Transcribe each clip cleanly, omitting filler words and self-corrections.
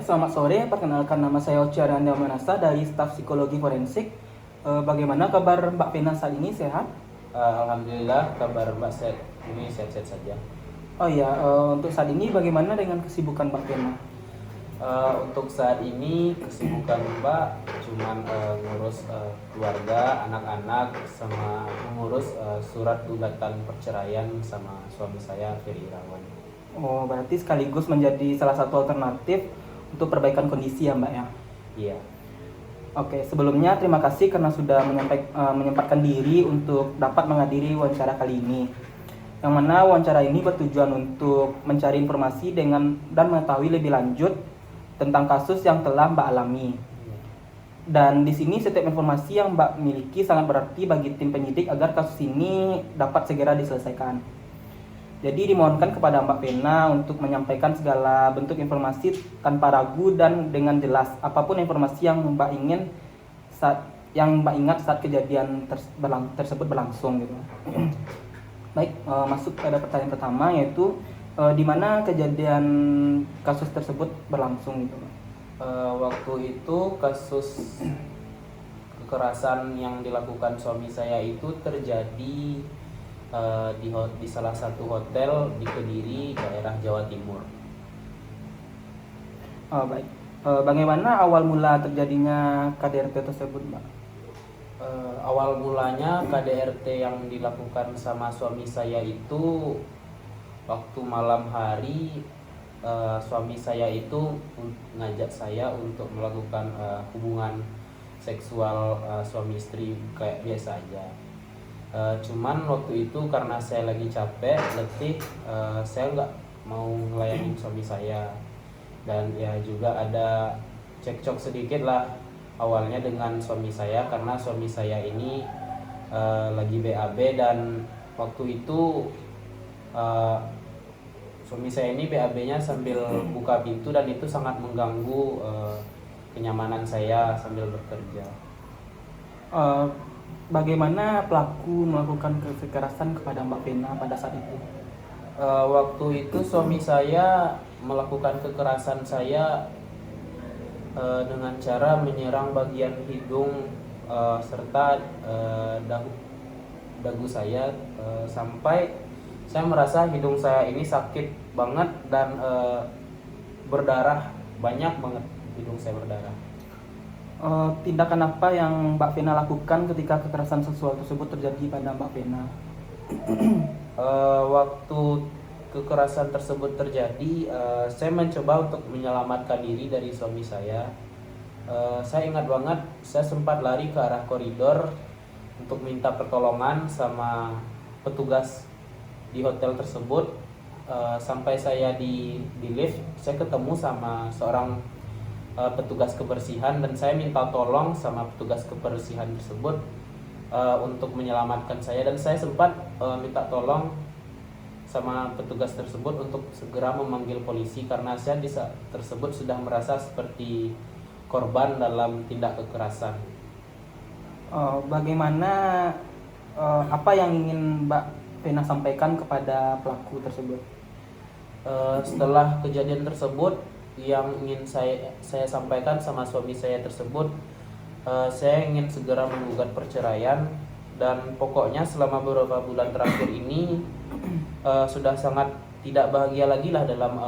selamat sore. Perkenalkan, nama saya Ocha Randa Manasa dari staf psikologi forensik. Bagaimana kabar Mbak Vena saat ini, sehat? Alhamdulillah, kabar Mbak Set ini sehat-sehat saja. Oh iya, untuk saat ini bagaimana dengan kesibukan Mbak Vena? Untuk saat ini kesibukan Mbak cuman ngurus keluarga, anak-anak, sama mengurus surat gugatan perceraian sama suami saya, Ferry Irawan. Oh, berarti sekaligus menjadi salah satu alternatif untuk perbaikan kondisi ya Mbak ya? Iya. Oke, sebelumnya terima kasih karena sudah menyempatkan diri untuk dapat menghadiri wawancara kali ini. Yang mana wawancara ini bertujuan untuk mencari informasi dan mengetahui lebih lanjut tentang kasus yang telah Mbak alami. Dan di sini setiap informasi yang Mbak miliki sangat berarti bagi tim penyidik agar kasus ini dapat segera diselesaikan. Jadi dimohonkan kepada Mbak Vena untuk menyampaikan segala bentuk informasi tanpa ragu dan dengan jelas apapun informasi yang Mbak ingat saat kejadian tersebut berlangsung gitu. Baik, masuk pada pertanyaan pertama, yaitu di mana kejadian kasus tersebut berlangsung gitu. Waktu itu kasus kekerasan yang dilakukan suami saya itu terjadi di salah satu hotel di Kediri, daerah Jawa Timur. Baik, bagaimana awal mula terjadinya KDRT tersebut, Mbak? Awal mulanya KDRT yang dilakukan sama suami saya itu waktu malam hari. Suami saya itu ngajak saya untuk melakukan hubungan seksual suami istri kayak biasa aja. Cuman waktu itu karena saya lagi capek, letih, saya nggak mau ngelayanin suami saya. Dan ya juga ada cekcok sedikit lah awalnya dengan suami saya, karena suami saya ini lagi BAB. Dan waktu itu suami saya ini BAB-nya sambil buka pintu, dan itu sangat mengganggu kenyamanan saya sambil bekerja. Bagaimana pelaku melakukan kekerasan kepada Mbak Vena pada saat itu? Waktu itu suami saya melakukan kekerasan saya dengan cara menyerang bagian hidung serta dagu saya, sampai saya merasa hidung saya ini sakit banget dan berdarah, banyak banget hidung saya berdarah. Tindakan apa yang Mbak Vena lakukan ketika kekerasan seksual tersebut terjadi pada Mbak Vena? Waktu kekerasan tersebut terjadi, saya mencoba untuk menyelamatkan diri dari suami saya. Saya ingat banget, saya sempat lari ke arah koridor untuk minta pertolongan sama petugas di hotel tersebut. Sampai saya di lift, saya ketemu sama seorang petugas kebersihan, dan saya minta tolong sama petugas kebersihan tersebut untuk menyelamatkan saya. Dan saya sempat minta tolong sama petugas tersebut untuk segera memanggil polisi, karena saya di saat tersebut sudah merasa seperti korban dalam tindak kekerasan. Bagaimana apa yang ingin Mbak Vena sampaikan kepada pelaku tersebut? Setelah kejadian tersebut, yang ingin saya sampaikan sama suami saya tersebut, saya ingin segera menggugat perceraian. Dan pokoknya selama beberapa bulan terakhir ini sudah sangat tidak bahagia lagi lah dalam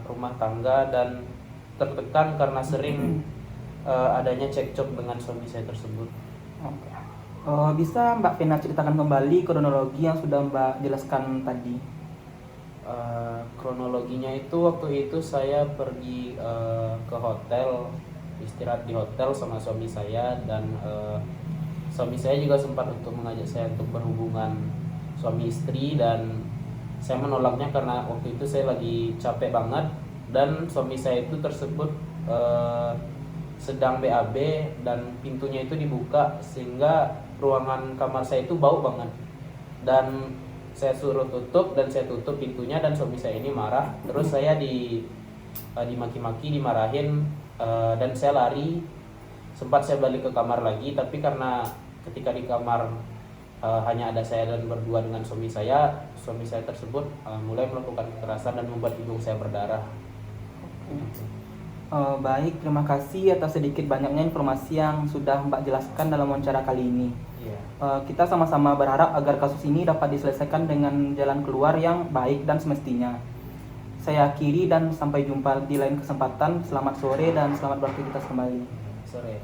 rumah tangga, dan tertekan karena sering adanya cekcok dengan suami saya tersebut. Bisa Mbak Vena ceritakan kembali kronologi yang sudah Mbak jelaskan tadi? Kronologinya itu waktu itu saya pergi ke hotel, istirahat di hotel sama suami saya, dan suami saya juga sempat untuk mengajak saya untuk berhubungan suami istri, dan saya menolaknya karena waktu itu saya lagi capek banget, dan suami saya itu tersebut sedang BAB, dan pintunya itu dibuka sehingga ruangan kamar saya itu bau banget. Dan saya suruh tutup, dan saya tutup pintunya, dan suami saya ini marah. Terus saya dimaki-maki, dimarahin, dan saya lari. Sempat saya balik ke kamar lagi, tapi karena ketika di kamar hanya ada saya dan berdua dengan suami saya tersebut mulai melakukan kekerasan dan membuat hidung saya berdarah. Baik, terima kasih atas sedikit banyaknya informasi yang sudah Mbak jelaskan dalam wawancara kali ini. Iya. Kita sama-sama berharap agar kasus ini dapat diselesaikan dengan jalan keluar yang baik dan semestinya. Saya akhiri dan sampai jumpa di lain kesempatan. Selamat sore dan selamat beraktivitas kembali. Sore.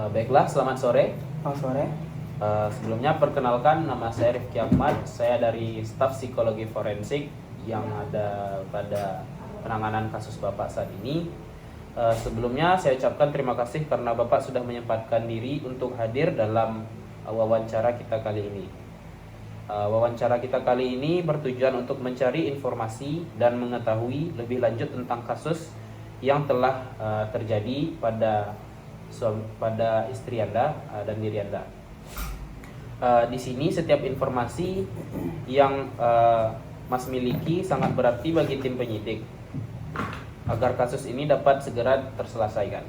Baiklah, selamat sore. Selamat sore. Sebelumnya perkenalkan, nama saya Rifki Ahmad. Saya dari staf psikologi forensik yang ada pada penanganan kasus Bapak saat ini. Sebelumnya saya ucapkan terima kasih karena Bapak sudah menyempatkan diri untuk hadir dalam wawancara kita kali ini. Wawancara kita kali ini bertujuan untuk mencari informasi dan mengetahui lebih lanjut tentang kasus yang telah terjadi pada istri Anda dan diri Anda. Di sini setiap informasi yang Mas miliki sangat berarti bagi tim penyidik agar kasus ini dapat segera terselesaikan.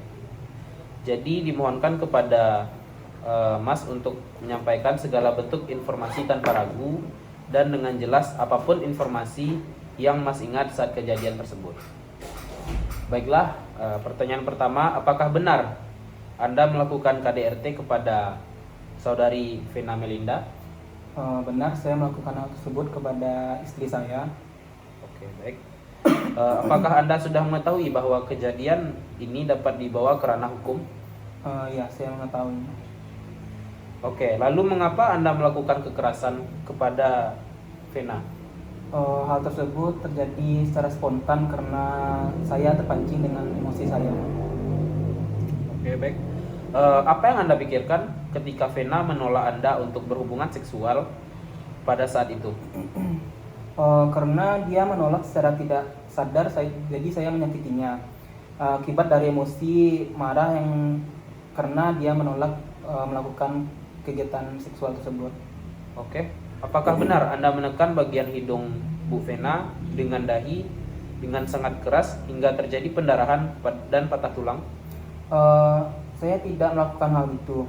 Jadi dimohonkan kepada Mas untuk menyampaikan segala bentuk informasi tanpa ragu dan dengan jelas apapun informasi yang Mas ingat saat kejadian tersebut. Baiklah, pertanyaan pertama, apakah benar Anda melakukan KDRT kepada saudari Vena Melinda? Benar, saya melakukan hal tersebut kepada istri saya. Oke, baik. Apakah Anda sudah mengetahui bahwa kejadian ini dapat dibawa ke ranah hukum? Ya, saya mengetahui. Oke, lalu mengapa Anda melakukan kekerasan kepada Vena? Hal tersebut terjadi secara spontan karena saya terpancing dengan emosi saya. Oke, baik. Apa yang Anda pikirkan ketika Vena menolak Anda untuk berhubungan seksual pada saat itu? Karena dia menolak secara tidak sadar, jadi saya menyakitinya. Akibat dari emosi marah yang karena dia menolak melakukan kegiatan seksual tersebut. Oke. Apakah benar Anda menekan bagian hidung Bu Vena dengan dahi dengan sangat keras hingga terjadi pendarahan dan patah tulang? Saya tidak melakukan hal itu.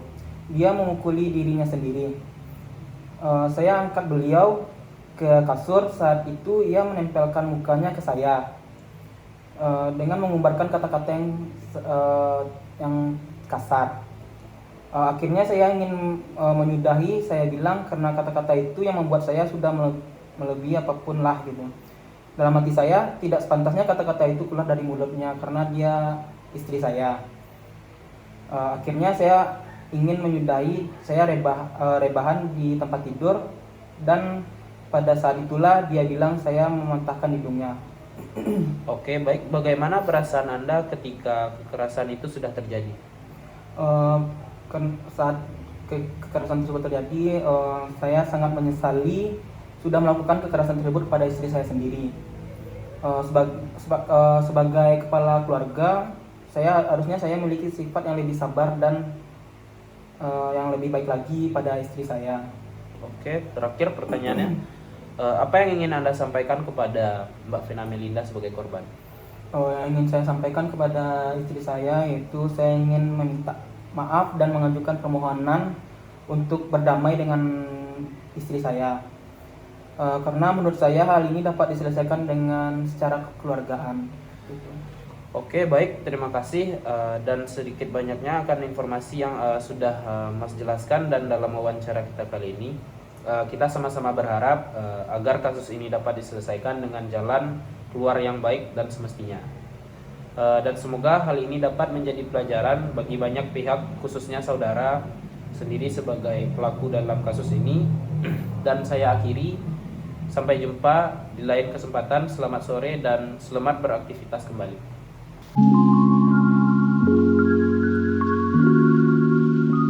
Dia memukuli dirinya sendiri. Saya angkat beliau ke kasur. Saat itu ia menempelkan mukanya ke saya dengan mengumbarkan kata-kata yang kasar. Akhirnya saya ingin menyudahi. Saya bilang karena kata-kata itu yang membuat saya sudah melebihi apapun lah gitu. Dalam hati saya tidak sepantasnya kata-kata itu keluar dari mulutnya karena dia istri saya. Akhirnya saya ingin menyudahi. Saya rebahan di tempat tidur dan pada saat itulah dia bilang saya mematahkan hidungnya. Oke, baik. Bagaimana perasaan Anda ketika kekerasan itu sudah terjadi? Saat kekerasan tersebut terjadi, saya sangat menyesali sudah melakukan kekerasan tersebut kepada istri saya sendiri. Sebagai kepala keluarga, harusnya saya memiliki sifat yang lebih sabar dan yang lebih baik lagi pada istri saya. Oke, terakhir pertanyaannya, apa yang ingin Anda sampaikan kepada Mbak Vena Melinda sebagai korban? Yang ingin saya sampaikan kepada istri saya yaitu saya ingin meminta maaf dan mengajukan permohonan untuk berdamai dengan istri saya. Karena menurut saya hal ini dapat diselesaikan dengan secara kekeluargaan. Gitu. Oke, baik, terima kasih dan sedikit banyaknya akan informasi yang sudah Mas jelaskan. Dan dalam wawancara kita kali ini kita sama-sama berharap agar kasus ini dapat diselesaikan dengan jalan keluar yang baik dan semestinya. Dan semoga hal ini dapat menjadi pelajaran bagi banyak pihak, khususnya saudara sendiri sebagai pelaku dalam kasus ini. Dan saya akhiri, sampai jumpa di lain kesempatan. Selamat sore dan selamat beraktivitas kembali.